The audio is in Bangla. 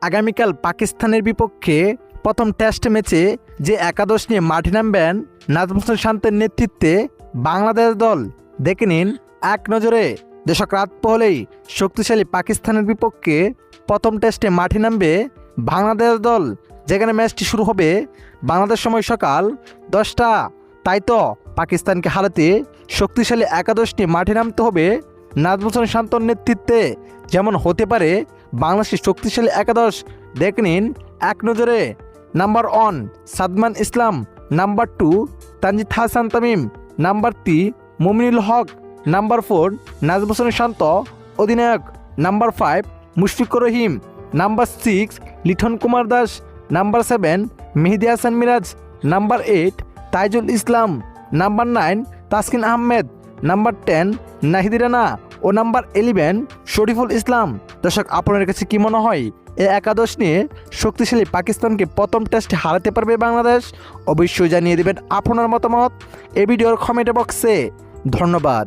আগামীকাল পাকিস্তানের বিপক্ষে প্রথম টেস্ট ম্যাচে যে একাদশ নিয়ে মাঠে নামবেন নাজমুল হোসেন শান্তের নেতৃত্বে বাংলাদেশ দল দেখে নিন এক নজরে। দর্শক, রাত পোহলেই শক্তিশালী পাকিস্তানের বিপক্ষে প্রথম টেস্টে মাঠে নামবে বাংলাদেশ দল, যেখানে ম্যাচটি শুরু হবে বাংলাদেশ সময় সকাল 10টা। তাই তো পাকিস্তানকে হারাতে শক্তিশালী একাদশ নিয়ে মাঠে নামতে হবে নাজমুল হোসেন শান্তর নেতৃত্বে। যেমন হতে পারে বাংলাদেশের শক্তিশালী একাদশ দেখে নিন এক নজরে। নাম্বার 1 সাদমান ইসলাম, number 2 Tanzid Hasan Tamim, number 3 Mominul Haque, number 4 Nazmul Hossain শান্ত অধিনায়ক, number 5 Mushfiqur Rahim, number 6 Liton Kumar Das, number 7 মেহেদী হাসান মিরাজ, নাম্বার 8 তাইজুল ইসলাম, নাম্বার 9 তাসকিন আহমেদ, নাম্বার 10 নাহিদ রানা ও নাম্বার 11 শরীফুল ইসলাম। দর্শক, আপনার কাছে কি মনে হয় এই একাদশ নিয়ে শক্তিশালী পাকিস্তানকে প্রথম টেস্টে হারাতে পারবে বাংলাদেশ? অবশ্যই জানিয়ে দেবেন আপনার মতামত এই ভিডিওর কমেন্ট বক্সে। ধন্যবাদ।